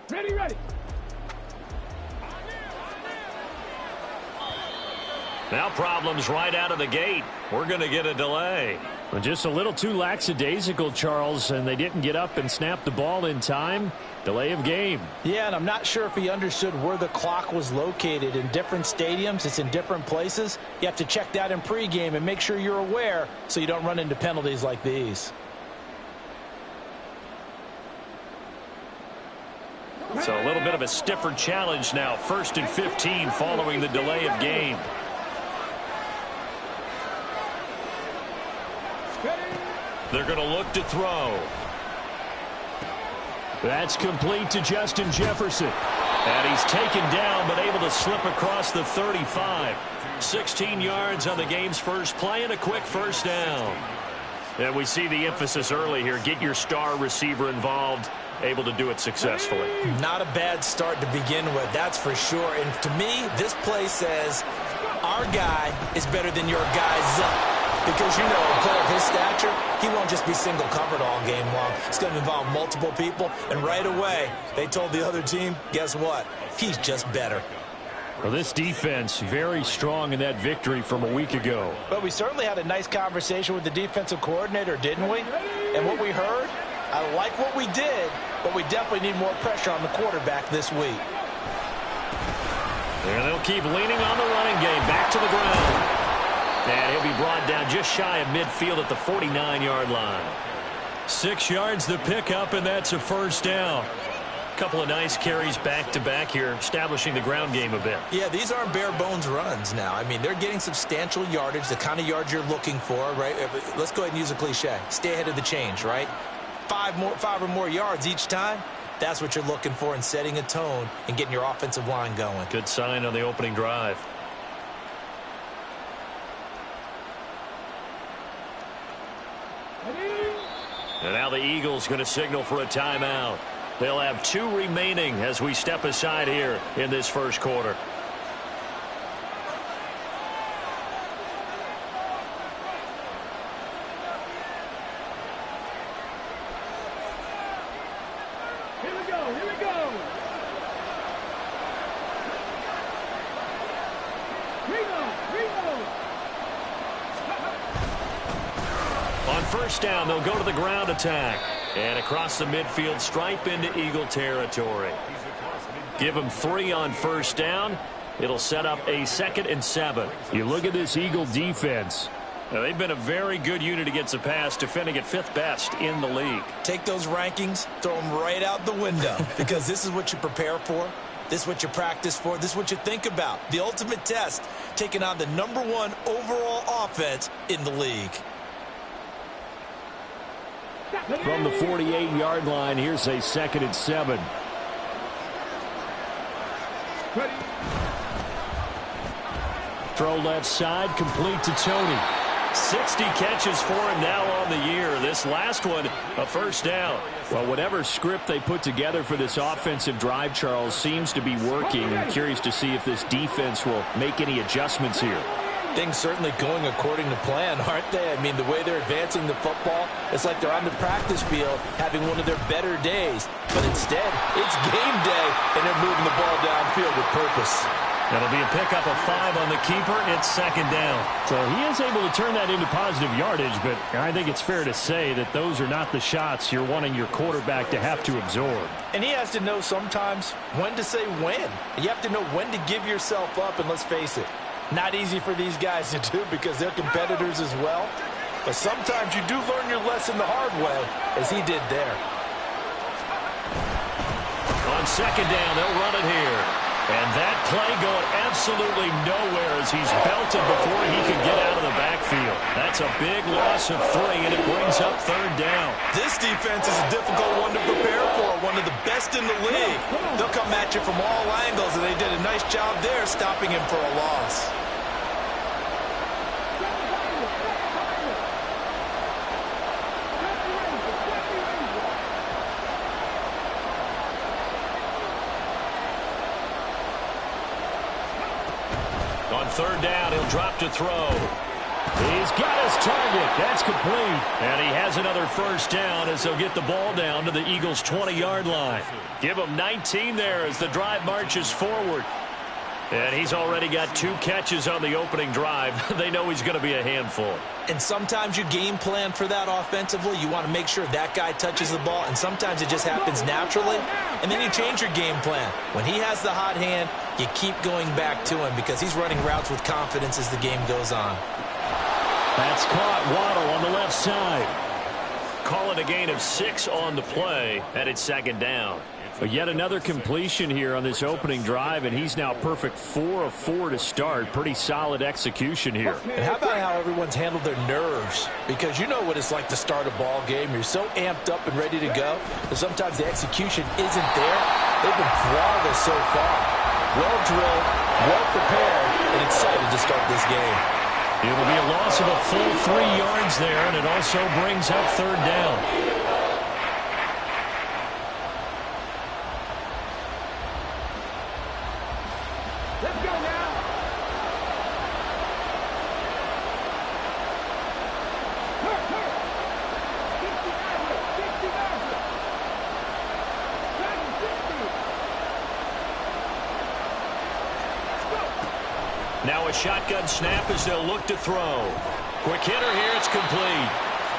Ready, ready. Now problems right out of the gate. We're going to get a delay. Well, just a little too lackadaisical, Charles, and they didn't get up and snap the ball in time. Delay of game. Yeah, and I'm not sure if he understood where the clock was located. In different stadiums, it's in different places. You have to check that in pregame and make sure you're aware so you don't run into penalties like these. So a little bit of a stiffer challenge now. 1st and 15 following the delay of game. They're going to look to throw. That's complete to Justin Jefferson. And he's taken down but able to slip across the 35. 16 yards on the game's first play and a quick first down. And we see the emphasis early here. Get your star receiver involved. Able to do it successfully. Not a bad start to begin with, that's for sure. And to me, this play says our guy is better than your guy's. Because, you know, a player of his stature, he won't just be single covered all game long. It's going to involve multiple people. And right away, they told the other team, guess what? He's just better. Well, this defense very strong in that victory from a week ago. But we certainly had a nice conversation with the defensive coordinator, didn't we? And what we heard, I like what we did, but we definitely need more pressure on the quarterback this week. And they'll keep leaning on the running game. Back to the ground. And he'll be brought down just shy of midfield at the 49-yard line. 6 yards the pickup, and that's a first down. Couple of nice carries back-to-back here, establishing the ground game a bit. Yeah, these aren't bare-bones runs now. I mean, they're getting substantial yardage, the kind of yards you're looking for, right? Let's go ahead and use a cliche. Stay ahead of the change, right? 5 or more yards each time. That's what you're looking for in setting a tone and getting your offensive line going. Good sign on the opening drive. And now the Eagles going to signal for a timeout. They'll have 2 remaining as we step aside here in this first quarter. Here we go, here we go. On first down, they'll go to the ground attack. And across the midfield stripe into Eagle territory. Give them 3 on first down. It'll set up a 2nd and 7. You look at this Eagle defense. Now, they've been a very good unit against the pass, defending at 5th best in the league. Take those rankings, throw them right out the window, because this is what you prepare for. This is what you practice for. This is what you think about. The ultimate test, taking on the #1 overall offense in the league. From the 48-yard line, here's a 2nd and 7. Ready. Throw left side, complete to Tony. 60 catches for him now on the year. This last one, a first down. Well, whatever script they put together for this offensive drive, Charles, seems to be working. I'm curious to see if this defense will make any adjustments here. Things certainly going according to plan, aren't they? I mean, the way they're advancing the football, it's like they're on the practice field having one of their better days. But instead, it's game day, and they're moving the ball downfield with purpose. That'll be a pickup of 5 on the keeper. It's 2nd down. So he is able to turn that into positive yardage, but I think it's fair to say that those are not the shots you're wanting your quarterback to have to absorb. And he has to know sometimes when to say when. You have to know when to give yourself up, and let's face it, not easy for these guys to do because they're competitors as well. But sometimes you do learn your lesson the hard way, as he did there. On 2nd down, they'll run it here. And that play going absolutely nowhere as he's belted before he could get out of the backfield. That's a big loss of 3, and it brings up 3rd down. This defense is a difficult one to prepare for, one of the best in the league. They'll come at you from all angles, and they did a nice job there stopping him for a loss. On 3rd down, he'll drop to throw. He's got his target. That's complete. And he has another first down as they'll get the ball down to the Eagles' 20-yard line. Give him 19 there as the drive marches forward. And he's already got 2 catches on the opening drive. They know he's going to be a handful. And sometimes you game plan for that offensively. You want to make sure that guy touches the ball, and sometimes it just happens naturally. And then you change your game plan. When he has the hot hand, you keep going back to him because he's running routes with confidence as the game goes on. That's caught. Waddle on the left side. Call it a gain of 6 on the play, and it's second down. But yet another completion here on this opening drive, and he's now perfect 4 of 4 to start. Pretty solid execution here. And how about how everyone's handled their nerves? Because you know what it's like to start a ball game. You're so amped up and ready to go that sometimes the execution isn't there. They've been flawless so far. Well drilled, well prepared, and excited to start this game. It'll be a loss of a full 3 yards there, and it also brings up third down. Let's go now. Hurt. 60 average. 60. Now a shotgun snap as they'll look to throw. Quick hitter here, it's complete.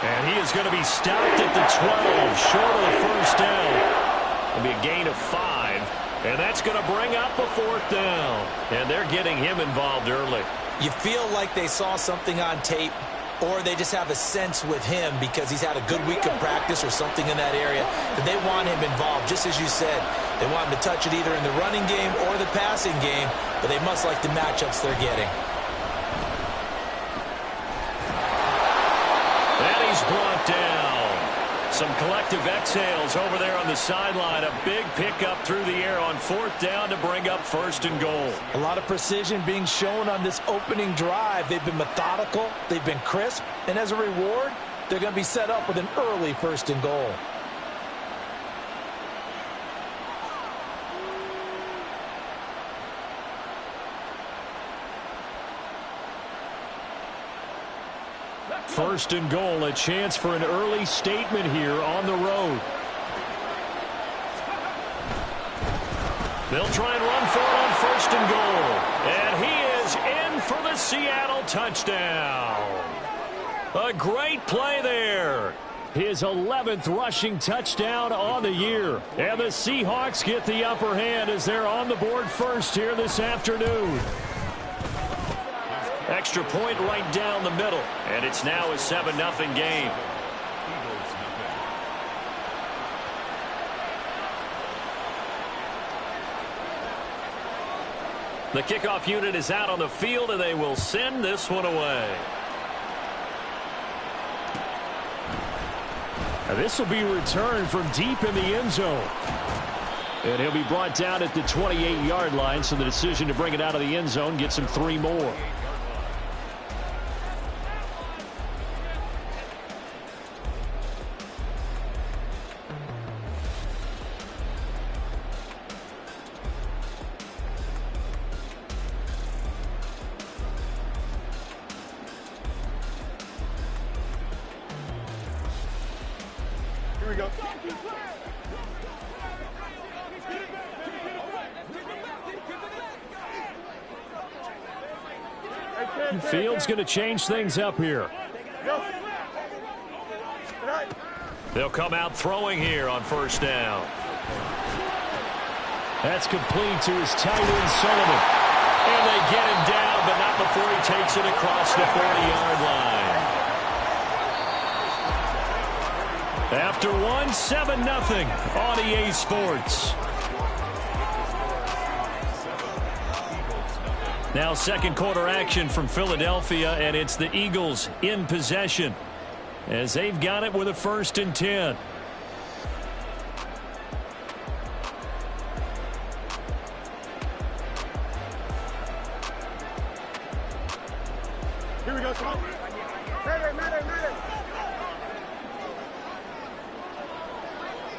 And he is going to be stopped at the 12, short of the first down. It'll be a gain of 5. And that's going to bring up a 4th down. And they're getting him involved early. You feel like they saw something on tape, or they just have a sense with him because he's had a good week of practice or something in that area that they want him involved, just as you said. They want him to touch it either in the running game or the passing game, but they must like the matchups they're getting. And he's brought down. Some collective exhales over there on the sideline. A big pickup through the air on 4th down to bring up 1st and goal. A lot of precision being shown on this opening drive. They've been methodical. They've been crisp. And as a reward, they're going to be set up with an early 1st and goal. First and goal, a chance for an early statement here on the road. They'll try and run for it on 1st and goal. And he is in for the Seattle touchdown. A great play there. His 11th rushing touchdown on the year. And the Seahawks get the upper hand as they're on the board first here this afternoon. Extra point right down the middle. And it's now a 7-0 game. The kickoff unit is out on the field, and they will send this one away. This will be returned from deep in the end zone. And he'll be brought down at the 28-yard line, so the decision to bring it out of the end zone gets him 3 more. Here we go. Fields going to change things up here. They'll come out throwing here on 1st down. That's complete to his tight end, Sullivan. And they get him down, but not before he takes it across the 40-yard line. After one, 7-0 on EA Sports. Now 2nd quarter action from Philadelphia, and it's the Eagles in possession as they've got it with a 1st and 10. Here we go, son. Matter.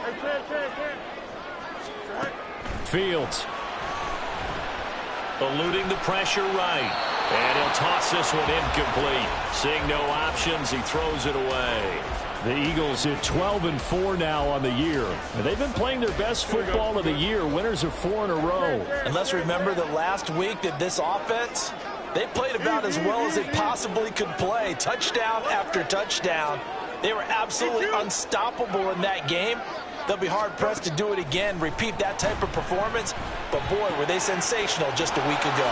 Hey, Fields. Eluding the pressure right. And he'll toss this one incomplete. Seeing no options, he throws it away. The Eagles at 12-4 now on the year. And they've been playing their best football of the year. Winners of 4 in a row. And let's remember that last week that this offense, they played about as well as they possibly could play. Touchdown after touchdown. They were absolutely unstoppable in that game. They'll be hard-pressed to do it again, repeat that type of performance. But, boy, were they sensational just a week ago.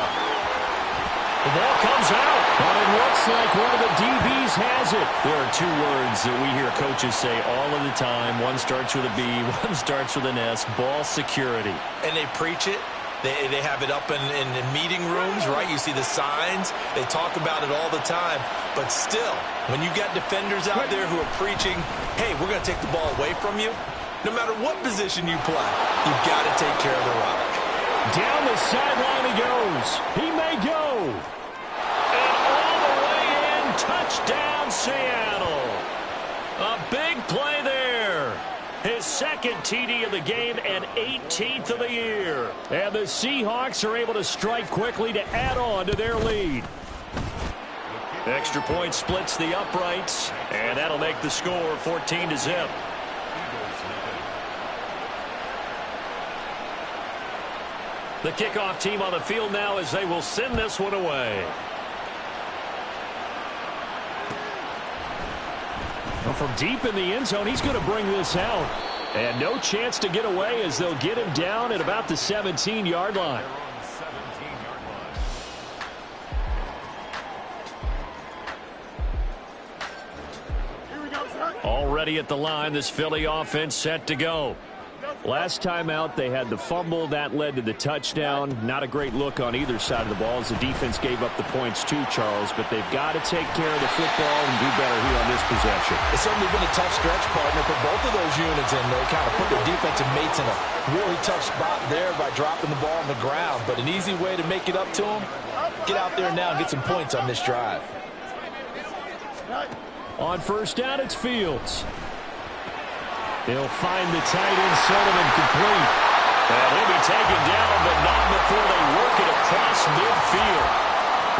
The ball comes out. But it looks like one of the DBs has it. There are 2 words that we hear coaches say all of the time. One starts with a B, one starts with an S. Ball security. And they preach it. They have it up in meeting rooms, right? You see the signs. They talk about it all the time. But still, when you got defenders out there who are preaching, hey, we're going to take the ball away from you, no matter what position you play, you've got to take care of the rock. Down the sideline he goes. He may go. And all the way in, touchdown Seattle. A big play there. His second TD of the game and 18th of the year. And the Seahawks are able to strike quickly to add on to their lead. Extra point splits the uprights, and that'll make the score 14-0. The kickoff team on the field now as they will send this one away. Well, from deep in the end zone, he's going to bring this out. And no chance to get away as they'll get him down at about the 17-yard line. Already at the line, this Philly offense set to go. Last time out, they had the fumble. That led to the touchdown. Not a great look on either side of the ball as the defense gave up the points too, Charles. But they've got to take care of the football and do better here on this possession. It's certainly been a tough stretch, partner, for both of those units, and they kind of put their defensive mates in a really tough spot there by dropping the ball on the ground. But an easy way to make it up to them, get out there now and get some points on this drive. On first down, it's Fields. He'll find the tight end, Sullivan, complete. And he'll be taken down, but not before they work it across midfield.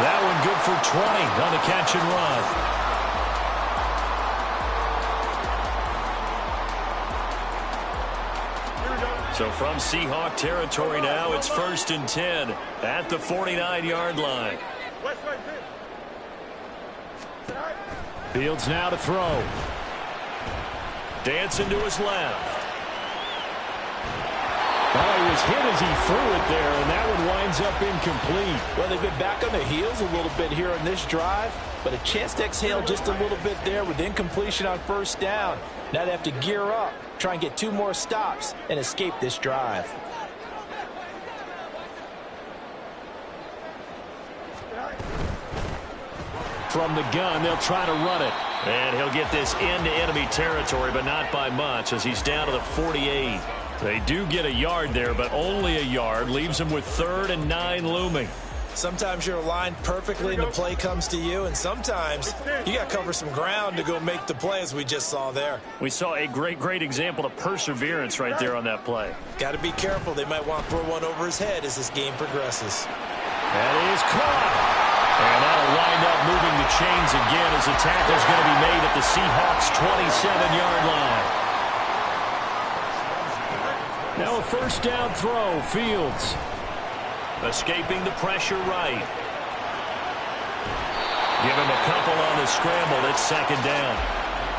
That one good for 20 on the catch and run. So from Seahawk territory now, it's 1st and 10 at the 49-yard line. Fields now to throw. Dancing to his left. Oh, he was hit as he threw it there, and that one winds up incomplete. Well, they've been back on their heels a little bit here on this drive, but a chance to exhale just a little bit there with incompletion on first down. Now they have to gear up, try and get 2 more stops, and escape this drive. From the gun, they'll try to run it. And he'll get this into enemy territory, but not by much as he's down to the 48. They do get a yard there, but only a yard. Leaves him with 3rd and 9 looming. Sometimes you're aligned perfectly and the play comes to you, and sometimes you got to cover some ground to go make the play, as we just saw there. We saw a great example of perseverance right there on that play. Got to be careful. They might want to throw one over his head as this game progresses. That is caught. And that'll wind up moving the chains again as the tackle's going to be made at the Seahawks' 27-yard line. Now a first down throw, Fields. Escaping the pressure right. Give him a couple on the scramble. It's 2nd down.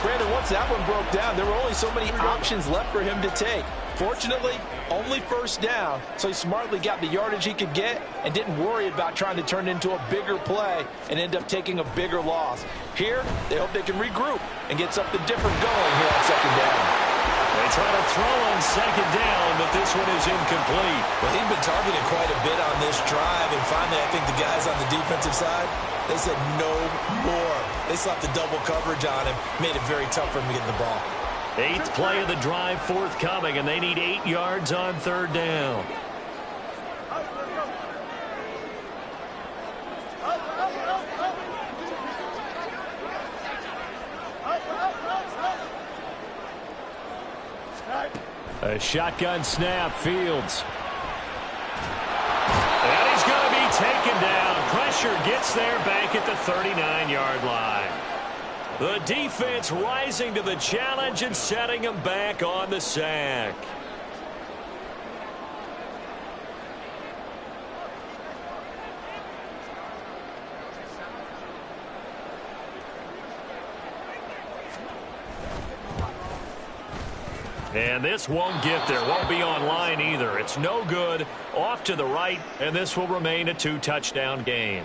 Brandon, once that one broke down, there were only so many options left for him to take. Fortunately, only first down, so he smartly got the yardage he could get and didn't worry about trying to turn it into a bigger play and end up taking a bigger loss. Here, they hope they can regroup and get something different going here on 2nd down. They try to throw on 2nd down, but this one is incomplete. Well, he'd been targeted quite a bit on this drive, and finally I think the guys on the defensive side, they said no more. They slapped the double coverage on him, made it very tough for him to get the ball. 8th play of the drive forthcoming, and they need 8 yards on 3rd down. A shotgun snap, Fields. And he's going to be taken down. Pressure pressure gets there back at the 39-yard line. The defense rising to the challenge and setting them back on the sack. And this won't get there. Won't be on line either. It's no good. Off to the right, and this will remain a 2-touchdown game.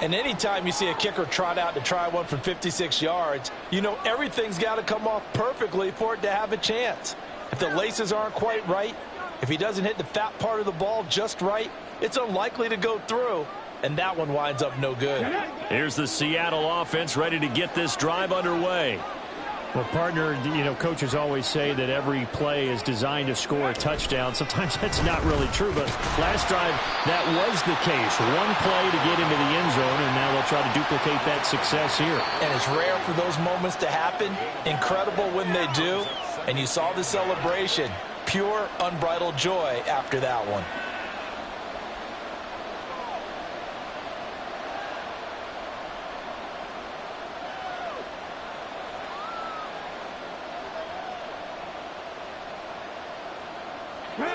And anytime you see a kicker trot out to try one from 56 yards, you know everything's got to come off perfectly for it to have a chance. If the laces aren't quite right, if he doesn't hit the fat part of the ball just right, it's unlikely to go through, and that one winds up no good. Here's the Seattle offense ready to get this drive underway. Well, partner, you know, coaches always say that every play is designed to score a touchdown. Sometimes that's not really true, but last drive, that was the case. One play to get into the end zone, and now they'll try to duplicate that success here. And it's rare for those moments to happen. Incredible when they do. And you saw the celebration. Pure, unbridled joy after that one.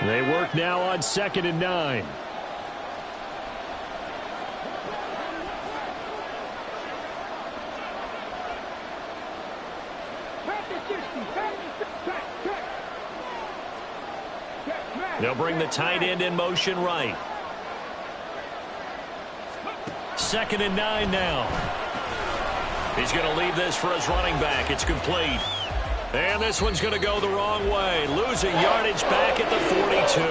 They work now on 2nd and 9. They'll bring the tight end in motion right. 2nd and 9 now. He's going to leave this for his running back. It's complete. And this one's going to go the wrong way. Losing yardage back at the 42.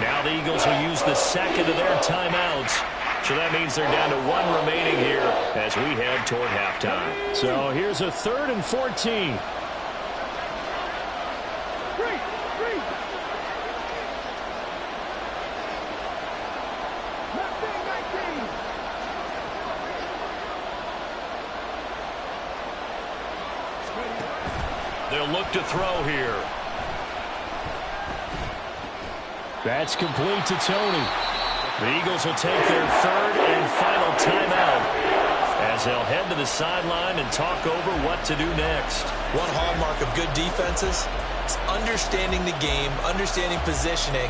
Now the Eagles will use the second of their timeouts. So that means they're down to one remaining here as we head toward halftime. So here's a 3rd and 14. They'll look to throw here. That's complete to Tony. The Eagles will take their 3rd and final timeout as they'll head to the sideline and talk over what to do next. One hallmark of good defenses is understanding the game, understanding positioning,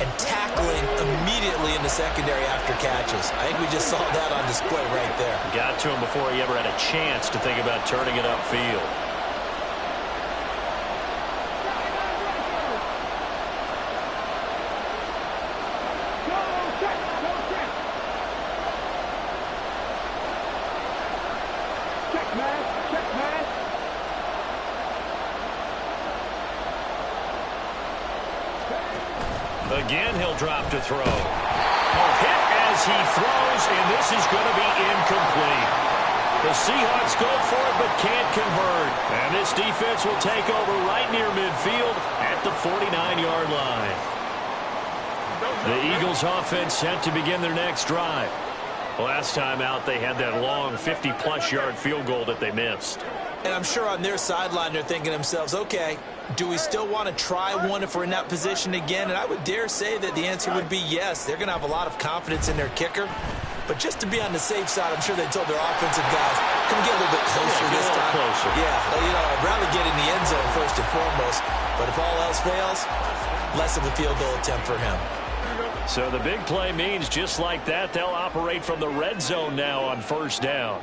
and tackling immediately in the secondary after catches. I think we just saw that on display right there. Got to him before he ever had a chance to think about turning it upfield. Again, he'll drop to throw. Hit as he throws, and this is going to be incomplete. The Seahawks go for it but can't convert. And this defense will take over right near midfield at the 49-yard line. The Eagles offense set to begin their next drive. Last time out, they had that long 50-plus yard field goal that they missed. And I'm sure on their sideline they're thinking to themselves, okay, do we still want to try one if we're in that position again? And I would dare say that the answer would be yes. They're going to have a lot of confidence in their kicker. But just to be on the safe side, I'm sure they told their offensive guys, come get a little bit closer this time. Closer. Yeah, you know, I'd rather get in the end zone first and foremost. But if all else fails, less of a field goal attempt for him. So the big play means just like that, they'll operate from the red zone now on 1st down.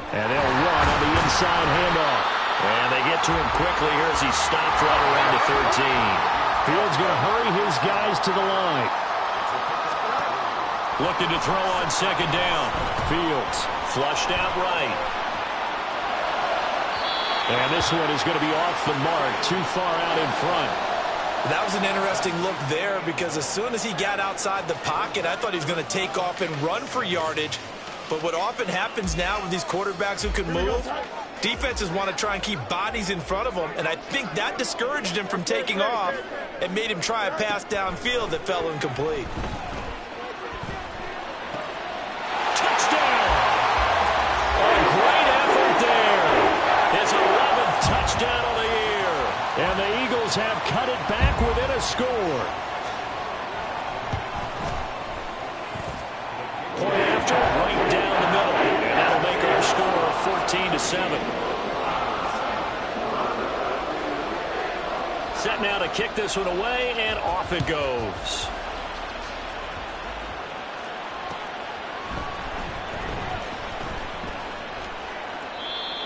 And they'll run on the inside handoff. And they get to him quickly here as he stopped right around the 13. Fields going to hurry his guys to the line. Looking to throw on 2nd down. Fields flushed out right. And this one is going to be off the mark, too far out in front. That was an interesting look there because as soon as he got outside the pocket, I thought he was going to take off and run for yardage. But what often happens now with these quarterbacks who can move, defenses want to try and keep bodies in front of them, and I think that discouraged him from taking off and made him try a pass downfield that fell incomplete. Touchdown! A great effort there. His 11th touchdown of the year. And the Eagles have cut it back within a score. to 7. Set now to kick this one away, and off it goes.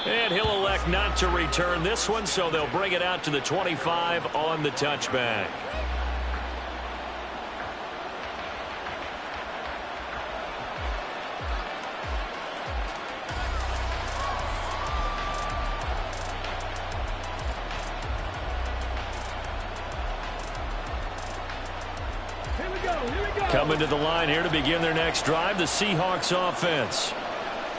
And he'll elect not to return this one, so they'll bring it out to the 25 on the touchback. Coming to the line here to begin their next drive, the Seahawks offense.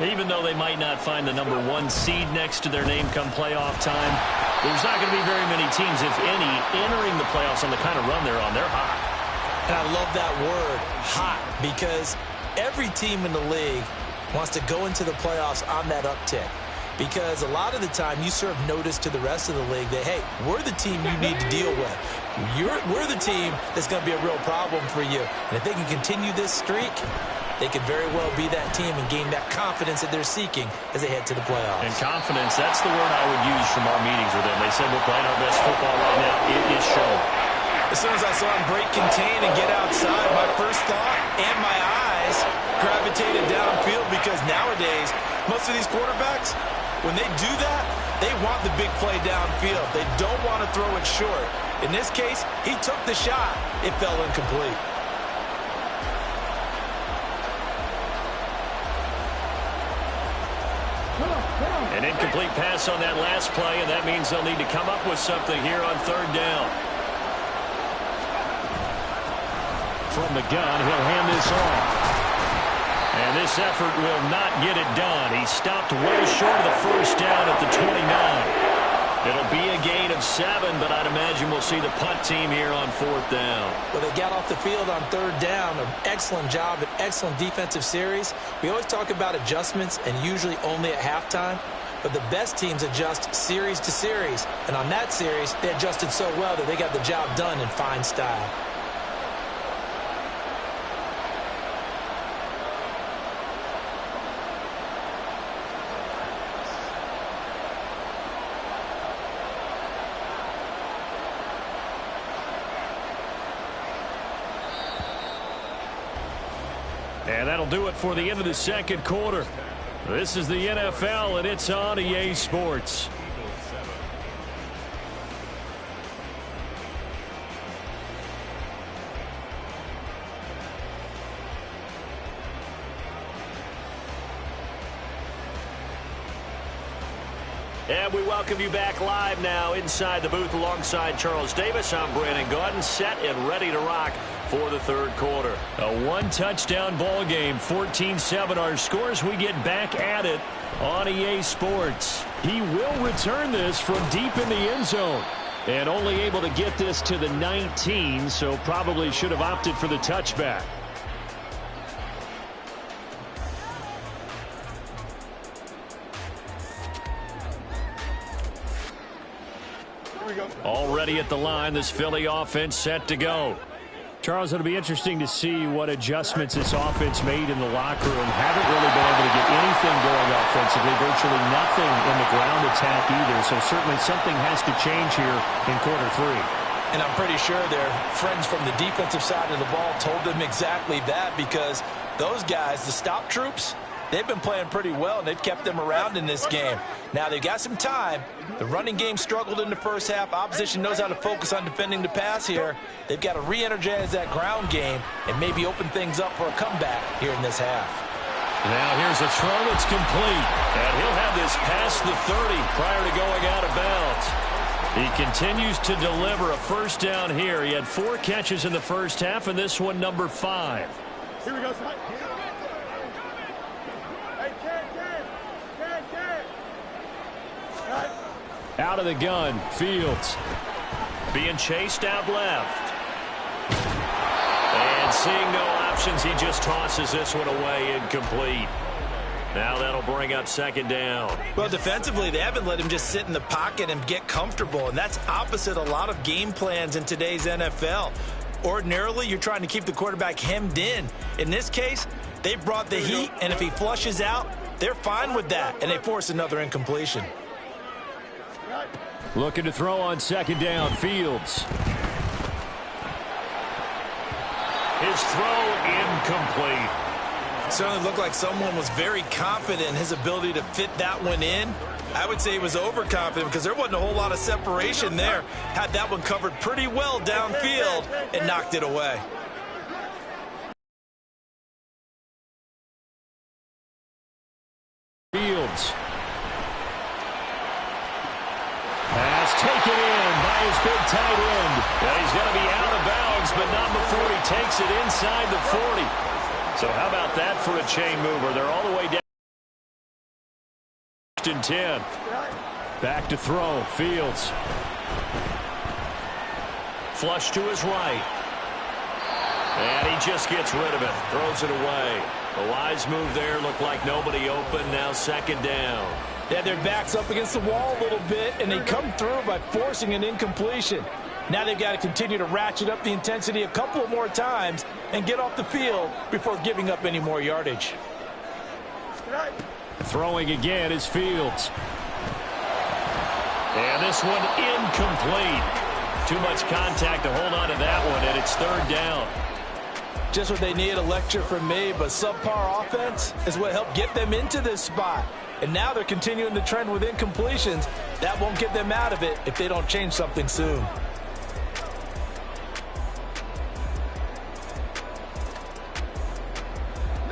Even though they might not find the number 1 seed next to their name come playoff time, there's not going to be very many teams, if any, entering the playoffs on the kind of run they're on. They're hot. And I love that word, hot, because every team in the league wants to go into the playoffs on that uptick. Because a lot of the time you serve notice to the rest of the league that, hey, we're the team you need to deal with. We're the team that's going to be a real problem for you. And if they can continue this streak, they could very well be that team and gain that confidence that they're seeking as they head to the playoffs. And confidence, that's the word I would use from our meetings with them. They said we're playing our best football right now. It is showing. As soon as I saw him break contain and get outside, my first thought and my eyes gravitated downfield, because nowadays, most of these quarterbacks, when they do that, they want the big play downfield. They don't want to throw it short. In this case, he took the shot. It fell incomplete. An incomplete pass on that last play, and that means they'll need to come up with something here on 3rd down. From the gun, he'll hand this off. And this effort will not get it done. He stopped way short of the first down at the 29. It'll be a gain of 7, but I'd imagine we'll see the punt team here on 4th down. Well, they got off the field on 3rd down. An excellent job, an excellent defensive series. We always talk about adjustments, and usually only at halftime. But the best teams adjust series to series. And on that series, they adjusted so well that they got the job done in fine style. And that'll do it for the end of the 2nd quarter. This is the NFL, and it's on EA Sports. And we welcome you back live now inside the booth alongside Charles Davis. I'm Brandon Gaudin, set and ready to rock for the 3rd quarter. A 1-touchdown ball game, 14-7 our scores. We get back at it on EA Sports. He will return this from deep in the end zone. And only able to get this to the 19, so probably should have opted for the touchback. Already at the line, this Philly offense set to go. Charles, it'll be interesting to see what adjustments this offense made in the locker room. Haven't really been able to get anything going offensively, virtually nothing in the ground attack either. So certainly something has to change here in quarter 3. And I'm pretty sure their friends from the defensive side of the ball told them exactly that, because those guys, the stop troops, they've been playing pretty well, and they've kept them around in this game. Now, they've got some time. The running game struggled in the first half. Opposition knows how to focus on defending the pass here. They've got to re-energize that ground game and maybe open things up for a comeback here in this half. Now here's a throw that's complete. And he'll have this past the 30 prior to going out of bounds. He continues to deliver a first down here. He had 4 catches in the first half, and this one number 5. Here we go, son. Out of the gun, Fields. Being chased out left. And seeing no options, he just tosses this one away incomplete. Now that'll bring up 2nd down. Well, defensively, they haven't let him just sit in the pocket and get comfortable, and that's opposite a lot of game plans in today's NFL. Ordinarily, you're trying to keep the quarterback hemmed in. In this case, they brought the heat, and if he flushes out, they're fine with that, and they force another incompletion. Looking to throw on second down. Fields. His throw incomplete. Certainly looked like someone was very confident in his ability to fit that one in. I would say he was overconfident because there wasn't a whole lot of separation there. Had that one covered pretty well downfield and knocked it away. Fields. Pass taken in by his big tight end. Well, he's going to be out of bounds, but not before he takes it inside the 40. So how about that for a chain mover? They're all the way down. 10. Back to throw. Fields. Flush to his right. And he just gets rid of it. Throws it away. A wise move there. Looked like nobody open. Now second down. They had their backs up against the wall a little bit, and they come through by forcing an incompletion. Now they've got to continue to ratchet up the intensity a couple of more times and get off the field before giving up any more yardage. Throwing again is Fields. And this one incomplete. Too much contact to hold on to that one, and it's third down. Just what they need, a lecture from me, but subpar offense is what helped get them into this spot. And now they're continuing the trend with incompletions. That won't get them out of it if they don't change something soon.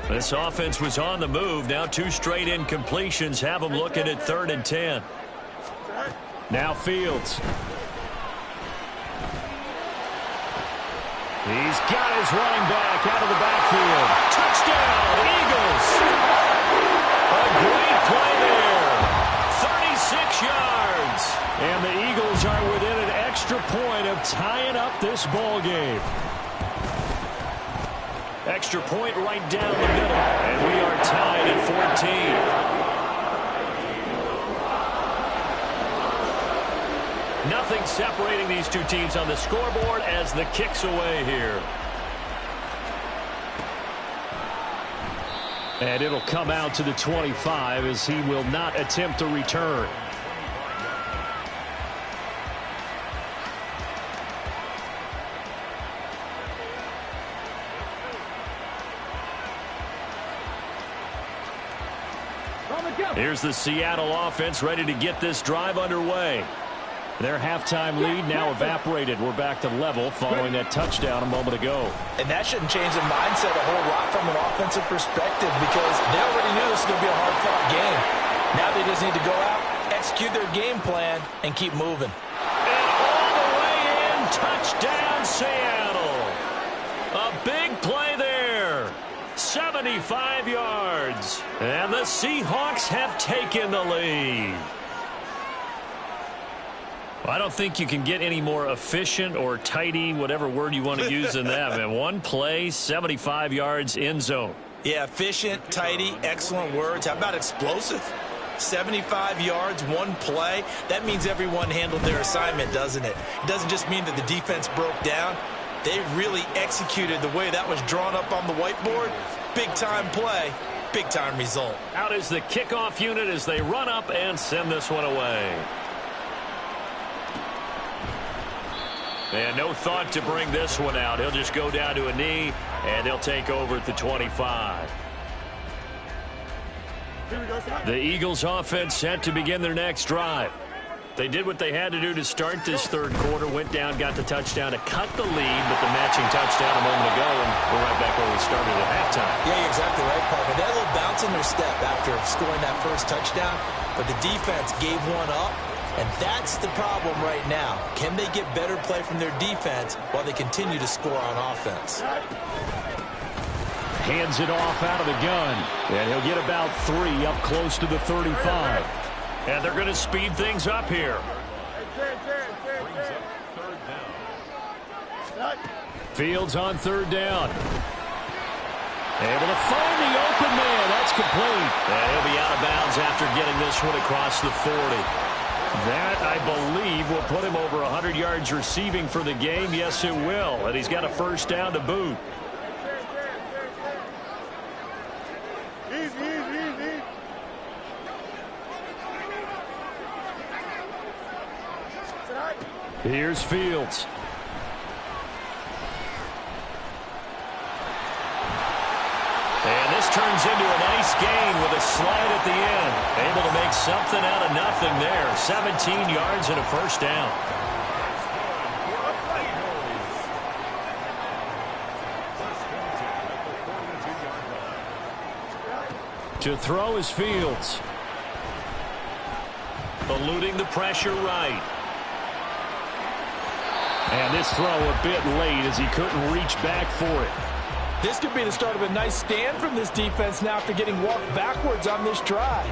This offense was on the move. Now two straight incompletions have them looking at 3rd and 10. Now Fields. He's got his running back out of the backfield. Touchdown, Eagles. A great play there. 36 yards. And the Eagles are within an extra point of tying up this ball game. Extra point right down the middle. And we are tied at 14. Nothing separating these two teams on the scoreboard as the kick's away here. And it'll come out to the 25 as he will not attempt to return. Here's the Seattle offense ready to get this drive underway. Their halftime lead now evaporated. We're back to level following that touchdown a moment ago. And that shouldn't change the mindset a whole lot from an offensive perspective because they already knew this was going to be a hard-fought game. Now they just need to go out, execute their game plan, and keep moving. And all the way in, touchdown Seattle. A big play there. 75 yards. And the Seahawks have taken the lead. I don't think you can get any more efficient or tidy, whatever word you want to use in that. Man, one play, 75 yards, end zone. Yeah, efficient, tidy, excellent words. How about explosive? 75 yards, one play. That means everyone handled their assignment, doesn't it? It doesn't just mean that the defense broke down. They really executed the way that was drawn up on the whiteboard. Big-time play, big-time result. Out is the kickoff unit as they run up and send this one away. And no thought to bring this one out. He'll just go down to a knee, and they'll take over at the 25. The Eagles offense set to begin their next drive. They did what they had to do to start this third quarter, went down, got the touchdown to cut the lead, but the matching touchdown a moment ago, and we're right back where we started at halftime. Yeah, you're exactly right, Parker. They had a little bounce in their step after scoring that first touchdown, but the defense gave one up, and that's the problem right now. Can they get better play from their defense while they continue to score on offense? Hands it off out of the gun, and he'll get about 3 up close to the 35. And they're going to speed things up here. Fields on third down. Able to find the open man. That's complete. And he'll be out of bounds after getting this one across the 40. That, I believe, will put him over 100 yards receiving for the game. Yes, it will. And he's got a first down to boot. Here's Fields. And this turns into a nice gain with a slide at the end. Able to make something out of nothing there. 17 yards and a first down. To throw is Fields. Eluding the pressure right. And this throw a bit late as he couldn't reach back for it. This could be the start of a nice stand from this defense now after getting walked backwards on this drive.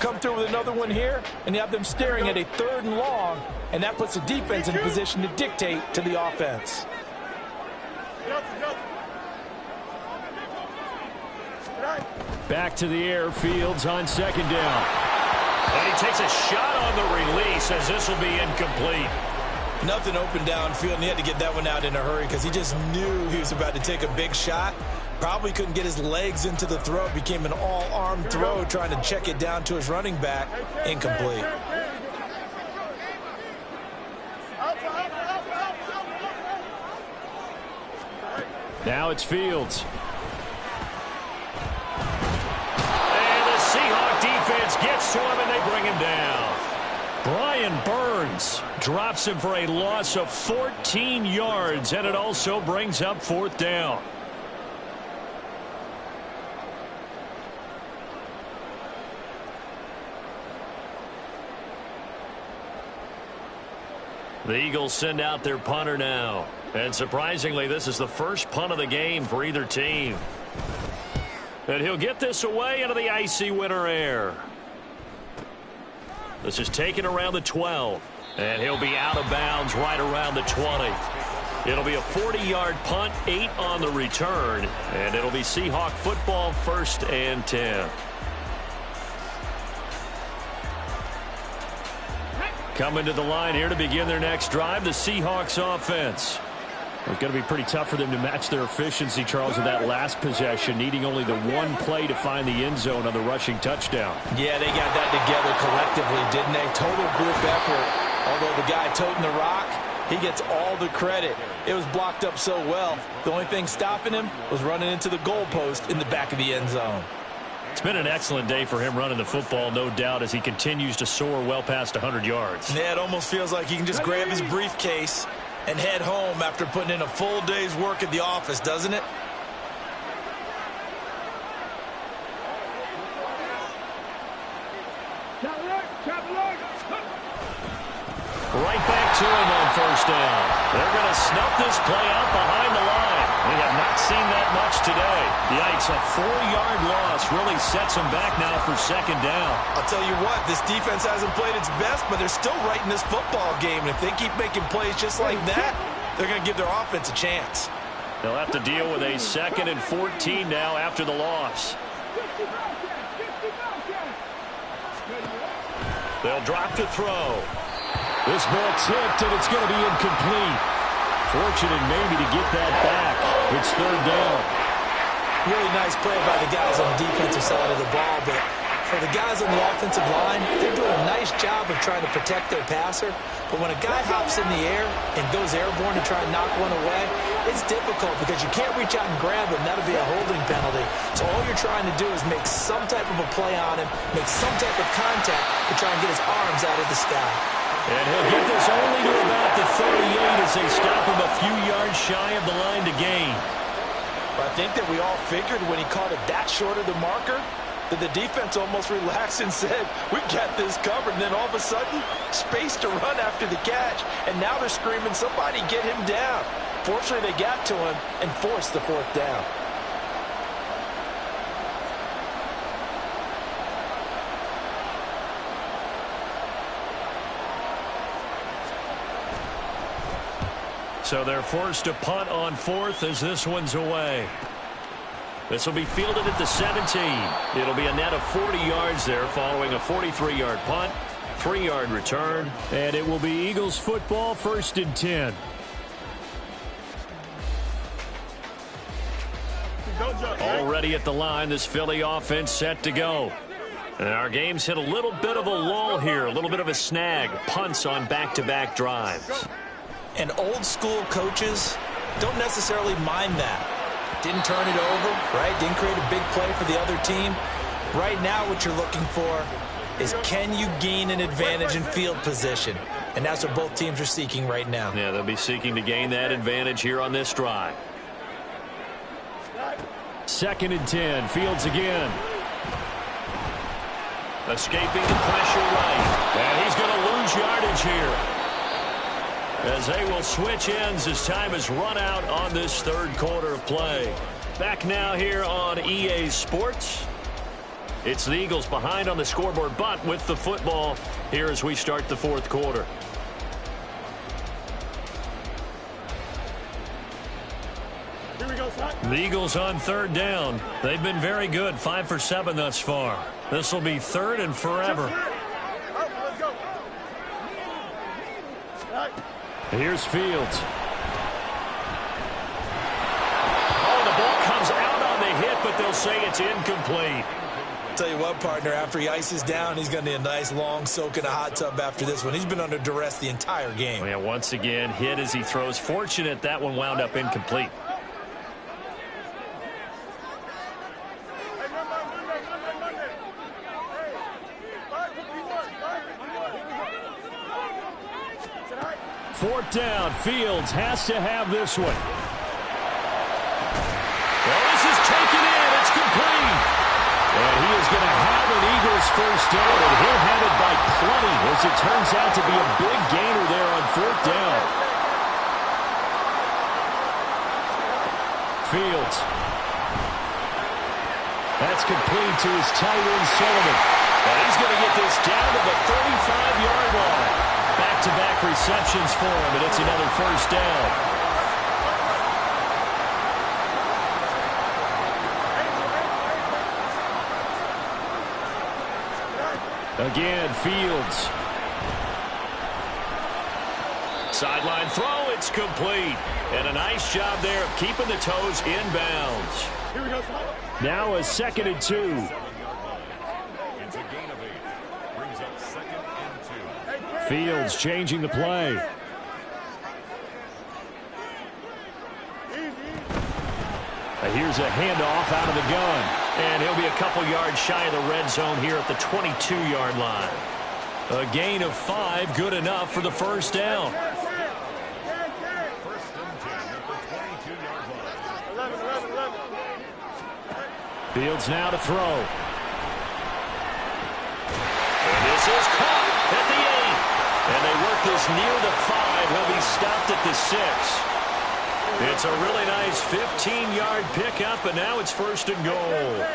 Come through with another one here, and you have them staring at a 3rd and long, and that puts the defense in a position to dictate to the offense. Back to the air, Fields on 2nd down. And he takes a shot on the release as this will be incomplete. Nothing open downfield, and he had to get that one out in a hurry because he just knew he was about to take a big shot. Probably couldn't get his legs into the throw. It became an all-arm throw trying to check it down to his running back. Incomplete. Now it's Fields. And the Seahawks defense gets to him, and they bring him down. Brian Burns drops him for a loss of 14 yards, and it also brings up 4th down. The Eagles send out their punter now. And surprisingly, this is the first punt of the game for either team. And he'll get this away into the icy winter air. This is taken around the 12. And he'll be out of bounds right around the 20. It'll be a 40-yard punt, 8 on the return. And it'll be Seahawk football, 1st and 10. Coming to the line here to begin their next drive, the Seahawks offense. It's going to be pretty tough for them to match their efficiency, Charles, with that last possession, needing only the one play to find the end zone on the rushing touchdown. Yeah, they got that together collectively, didn't they? Total group effort. Although the guy toting the rock, he gets all the credit. It was blocked up so well. The only thing stopping him was running into the goalpost in the back of the end zone. It's been an excellent day for him running the football, no doubt, as he continues to soar well past 100 yards. Yeah, it almost feels like he can just grab his briefcase and head home after putting in a full day's work at the office, doesn't it? Right back to him on 1st down. They're going to snuff this play out behind the line. We have not seen that much today. Yikes, a 4-yard loss really sets them back now for 2nd down. I'll tell you what, this defense hasn't played its best, but they're still right in this football game. And if they keep making plays just like that, they're going to give their offense a chance. They'll have to deal with a 2nd and 14 now after the loss. They'll drop to throw. This ball tipped, and it's going to be incomplete. Fortunate maybe to get that back. It's 3rd down. Really nice play by the guys on the defensive side of the ball, but for the guys on the offensive line, they're doing a nice job of trying to protect their passer. But when a guy hops in the air and goes airborne to try and knock one away, it's difficult because you can't reach out and grab him. That'll be a holding penalty. So all you're trying to do is make some type of a play on him, make some type of contact to try and get his arms out of the sky. And he'll get this only to about the 38 as they stop him a few yards shy of the line to gain. I think that we all figured when he caught it that short of the marker that the defense almost relaxed and said, we got this covered. And then all of a sudden, space to run after the catch. And now they're screaming, somebody get him down. Fortunately, they got to him and forced the 4th down. So they're forced to punt on 4th as this one's away. This will be fielded at the 17. It'll be a net of 40 yards there following a 43-yard punt, 3-yard return. And it will be Eagles football, 1st and 10. Already at the line, this Philly offense set to go. And our game's hit a little bit of a lull here, a little bit of a snag. Punts on back-to-back drives. And old school coaches don't necessarily mind that. Didn't turn it over, right? Didn't create a big play for the other team. Right now what you're looking for is, can you gain an advantage in field position? And that's what both teams are seeking right now. Yeah, they'll be seeking to gain that advantage here on this drive. 2nd and 10. Fields again. Escaping the pressure right. And he's going to lose yardage here, as they will switch ends as time has run out on this 3rd quarter of play. Back now here on EA Sports. It's the Eagles behind on the scoreboard, but with the football here as we start the 4th quarter. Here we go, son. The Eagles on 3rd down. They've been very good, 5 for 7 thus far. This will be 3rd and forever. Let's go. Here's Fields. Oh, the ball comes out on the hit, but they'll say it's incomplete. Tell you what, partner, after he ices down, he's going to need a nice long soak in a hot tub after this one. He's been under duress the entire game. Yeah, once again, hit as he throws. Fortunate that one wound up incomplete. Fourth down. Fields has to have this one. Well, this is taken in. It's complete. And he is going to have an Eagles first down, and he'll have it by 20, as it turns out to be a big gainer there on 4th down. Fields. That's complete to his tight end, Sullivan. And he's going to get this down to the 35-yard line. Back-to-back receptions for him, and it's another first down. Again, Fields. Sideline throw, it's complete. And a nice job there of keeping the toes inbounds. Here we go, son. Now a 2nd and 2. It's a gain of 8. Brings up 2nd and 2. Fields changing the play. Here's a handoff out of the gun. And he'll be a couple yards shy of the red zone here at the 22-yard line. A gain of 5, good enough for the first down. First and 10 at the 22-yard line. 11. Fields now to throw. And this is caught at the 8. And they work this near the 5. He'll be stopped at the 6. It's a really nice 15-yard pickup, and now it's first and goal.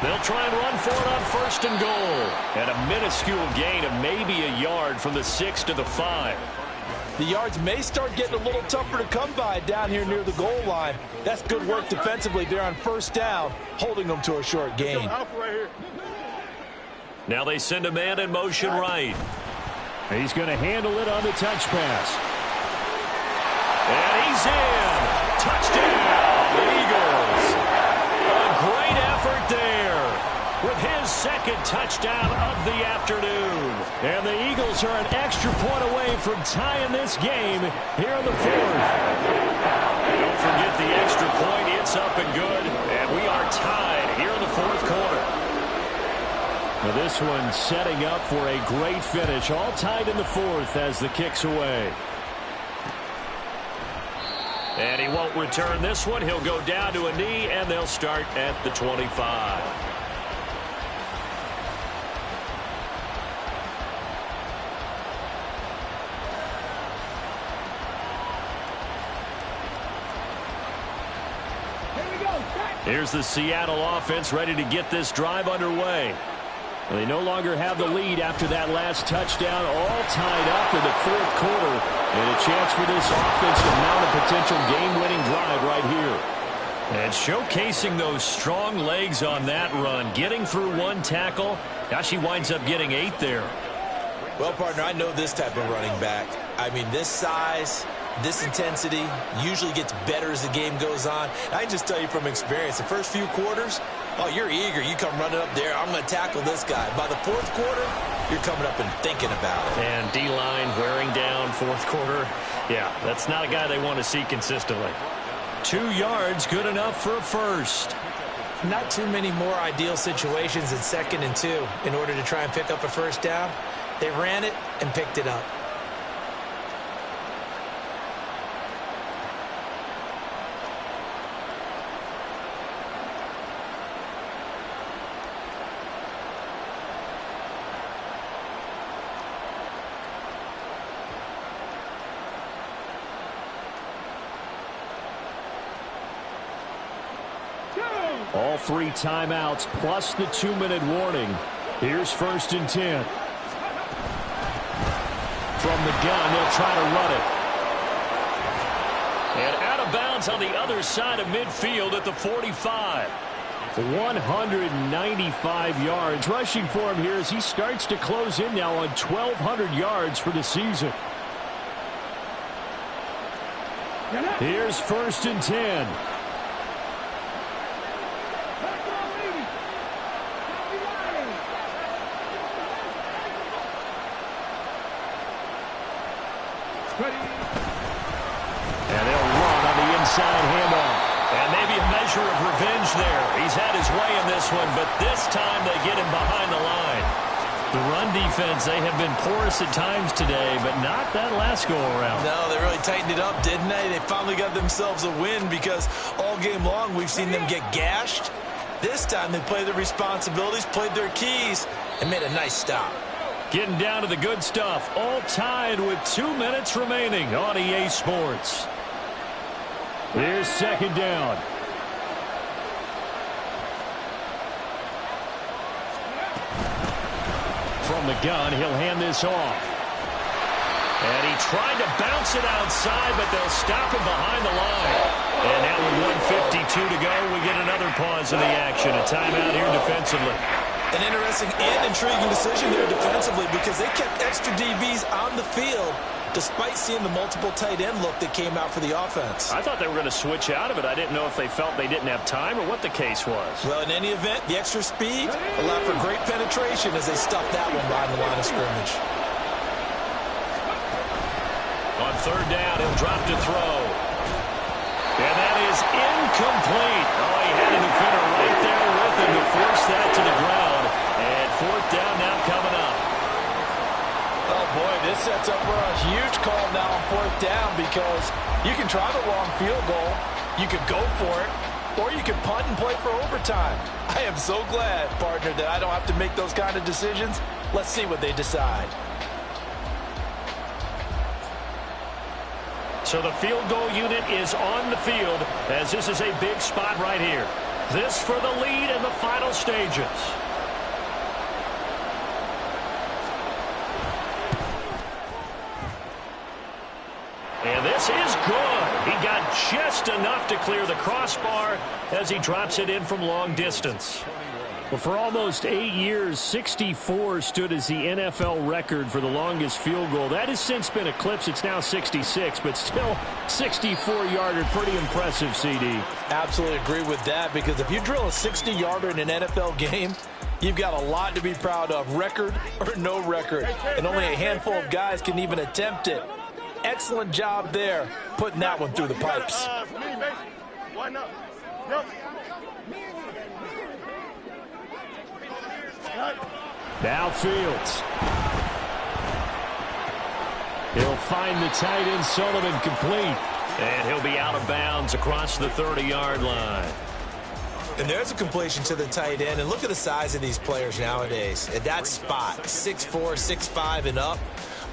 They'll try and run for it on first and goal. And a minuscule gain of maybe a yard from the 6 to the 5. The yards may start getting a little tougher to come by down here near the goal line. That's good work defensively there on first down, holding them to a short gain. Now they send a man in motion right. He's going to handle it on the touch pass. And he's in. Touchdown, Eagles. A great effort there with his 2nd touchdown of the afternoon. And the Eagles are an extra point away from tying this game here in the 4th. Don't forget the extra point. It's up and good. And we are tied here in the 4th quarter. Now this one setting up for a great finish. All tied in the 4th as the kick's away. And he won't return this one. He'll go down to a knee, and they'll start at the 25. Here's the Seattle offense ready to get this drive underway. They no longer have the lead after that last touchdown, all tied up in the 4th quarter. And a chance for this offense to mount a potential game-winning drive right here. And showcasing those strong legs on that run. Getting through one tackle. Gosh, he winds up getting 8 there. Well, partner, I know this type of running back. I mean, this size, this intensity usually gets better as the game goes on. I can just tell you from experience, the first few quarters, oh, you're eager. You come running up there. I'm going to tackle this guy. By the 4th quarter, you're coming up and thinking about it. And D-line wearing down fourth quarter. Yeah, that's not a guy they want to see consistently. 2 yards, good enough for a first. Not too many more ideal situations in 2nd and 2 in order to try and pick up a first down. They ran it and picked it up. All 3 timeouts plus the 2-minute warning. Here's 1st and 10. From the gun, they'll try to run it. And out of bounds on the other side of midfield at the 45. 195 yards rushing for him here as he starts to close in now on 1,200 yards for the season. Here's 1st and 10. And they'll run on the inside handoff. And maybe a measure of revenge there. He's had his way in this one, but this time they get him behind the line. The run defense, they have been porous at times today, but not that last go-around. No, they really tightened it up, didn't they? They finally got themselves a win because all game long we've seen them get gashed. This time they played their responsibilities, played their keys, and made a nice stop. Getting down to the good stuff, all tied with 2 minutes remaining on EA Sports. Here's 2nd down. From the gun, he'll hand this off. And he tried to bounce it outside, but they'll stop him behind the line. And now with 1:52 to go, we get another pause in the action. A timeout here defensively. An interesting and intriguing decision there defensively because they kept extra DBs on the field despite seeing the multiple tight end look that came out for the offense. I thought they were going to switch out of it. I didn't know if they felt they didn't have time or what the case was. Well, in any event, the extra speed allowed for great penetration as they stuffed that one behind the line of scrimmage. On 3rd down, he'll drop to throw. And that is incomplete. Oh, he had a defender right there with him to force that to the ground. And 4th down now coming up. Oh, boy, this sets up for a huge call now on 4th down because you can try the long field goal, you could go for it, or you could punt and play for overtime. I am so glad, partner, that I don't have to make those kind of decisions. Let's see what they decide. So the field goal unit is on the field as this is a big spot right here. This for the lead in the final stages. And this is good. He got just enough to clear the crossbar as he drops it in from long distance. Well, for almost 8 years, 64 stood as the NFL record for the longest field goal. That has since been eclipsed. It's now 66, but still 64-yarder. Pretty impressive, CD. Absolutely agree with that because if you drill a 60-yarder in an NFL game, you've got a lot to be proud of, record or no record. And only a handful of guys can even attempt it. Excellent job there, putting that one through the pipes. Now Fields. He'll find the tight end, Sullivan, complete. And he'll be out of bounds across the 30-yard line. And there's a completion to the tight end. And look at the size of these players nowadays. At that spot, 6'4", 6'5", and up.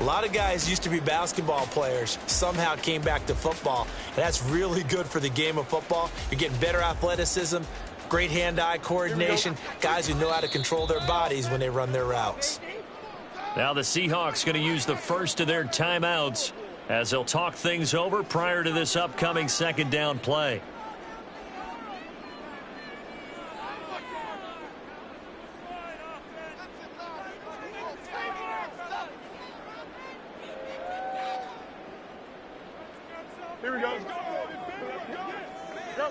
A lot of guys used to be basketball players, somehow came back to football. And that's really good for the game of football. You're getting better athleticism, great hand-eye coordination, guys who know how to control their bodies when they run their routes. Now the Seahawks going to use the first of their timeouts as they'll talk things over prior to this upcoming 2nd down play. Here we go. Go.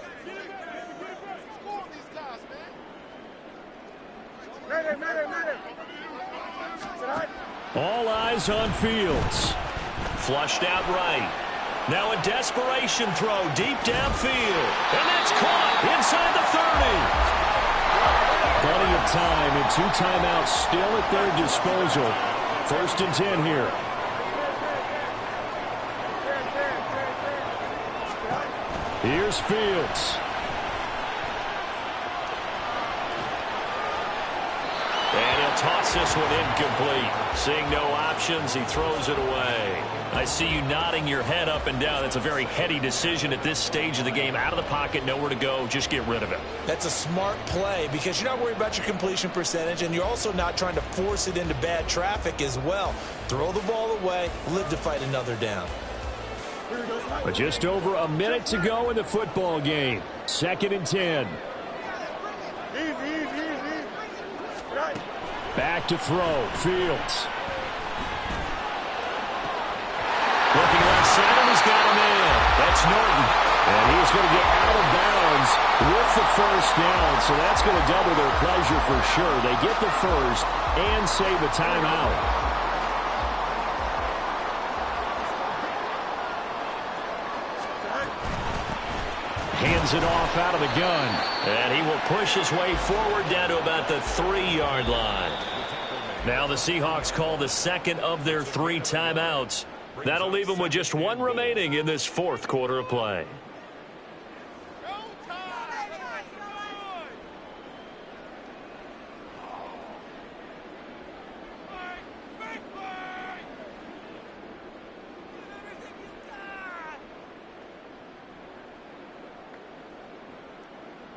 All eyes on Fields. Flushed out right. Now a desperation throw deep downfield. And that's caught inside the 30. Plenty of time and 2 timeouts still at their disposal. 1st and 10 here. Here's Fields. And he'll toss this one incomplete. Seeing no options, he throws it away. I see you nodding your head up and down. That's a very heady decision at this stage of the game. Out of the pocket, nowhere to go. Just get rid of it. That's a smart play because you're not worried about your completion percentage, and you're also not trying to force it into bad traffic as well. Throw the ball away, live to fight another down. But just over a minute to go in the football game. 2nd and 10. Back to throw. Fields. Looking left side, and he's got him in. That's Norton. And he's going to get out of bounds with the 1st down, so that's going to double their pleasure for sure. They get the 1st and save a timeout. Hands it off out of the gun. And he will push his way forward down to about the 3-yard line. Now the Seahawks call the 2nd of their 3 timeouts. That'll leave them with just 1 remaining in this 4th quarter of play.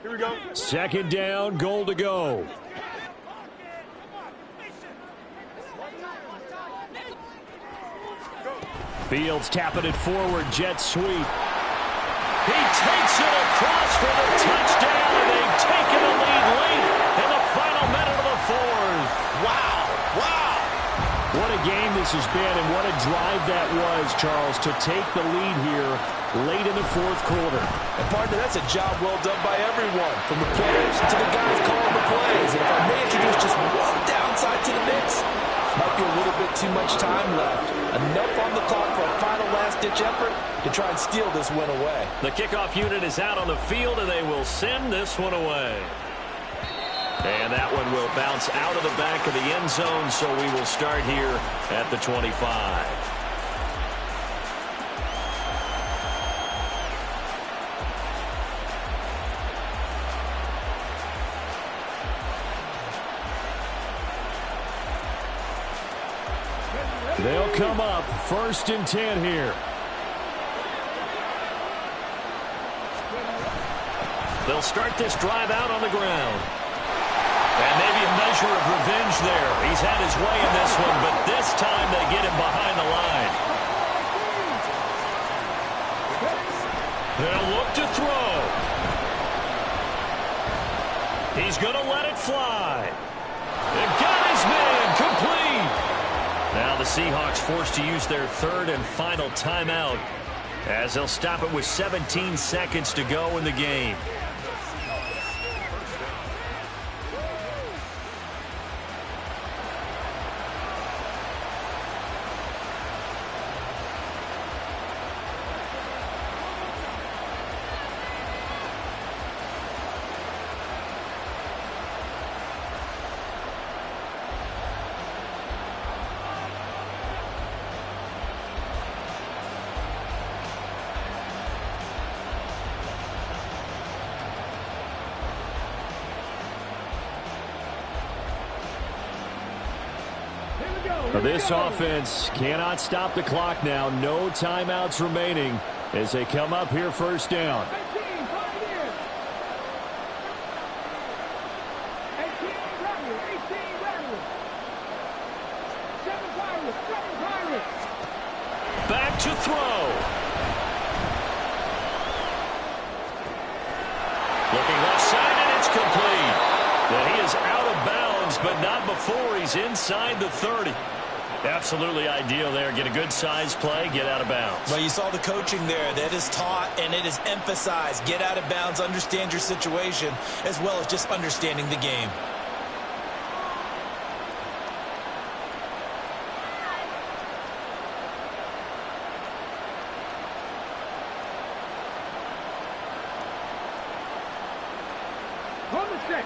Here we go. 2nd down, goal to go. Fields tapping it forward, jet sweep. He takes it across for the touchdown, and they've taken the lead late in the final minute of the 4th. Wow, wow. What a game this has been, and what a drive that was, Charles, to take the lead here late in the 4th quarter. And partner, that's a job well done by everyone, from the players to the guys calling the plays. And if I may introduce just one downside to the mix, might be a little bit too much time left. Enough on the clock for a final last-ditch effort to try and steal this win away. The kickoff unit is out on the field, and they will send this one away. And that one will bounce out of the back of the end zone, so we will start here at the 25. They'll come up 1st and 10 here. They'll start this drive out on the ground. And maybe a measure of revenge there. He's had his way in this one, but this time they get him behind the line. They'll look to throw. He's going to let it fly. And got his man complete. Now the Seahawks forced to use their 3rd and final timeout as they'll stop it with 17 seconds to go in the game. This offense cannot stop the clock now. No timeouts remaining as they come up here 1st down. Back to throw. Looking left side, and it's complete. Now he is out of bounds, but not before he's inside the 30. Absolutely ideal there. Get a good size play, get out of bounds. Well, you saw the coaching there. That is taught and it is emphasized. Get out of bounds, understand your situation, as well as just understanding the game.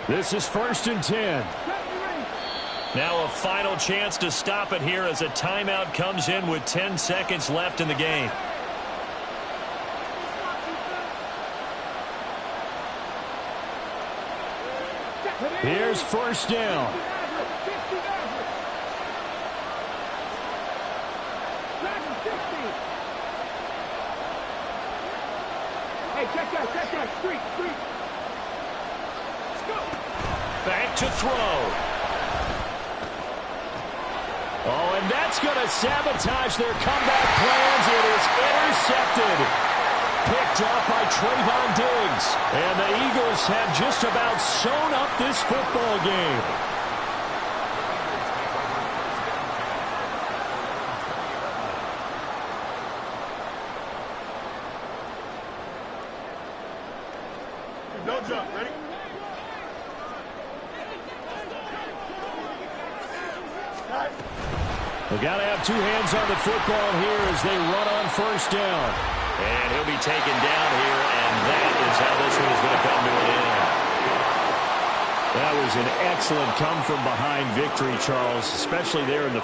This is 1st and 10. Now a final chance to stop it here as a timeout comes in with 10 seconds left in the game. Here's 1st down. Hey, check that, street. Let's go. Back to throw. Oh, and that's going to sabotage their comeback plans. It is intercepted. Picked off by Trayvon Diggs. And the Eagles have just about sewn up this football game. No jump, ready? They got to have two hands on the football here as they run on 1st down. And he'll be taken down here, and that is how this one is going to come to an end. That was an excellent come-from-behind victory, Charles, especially there in the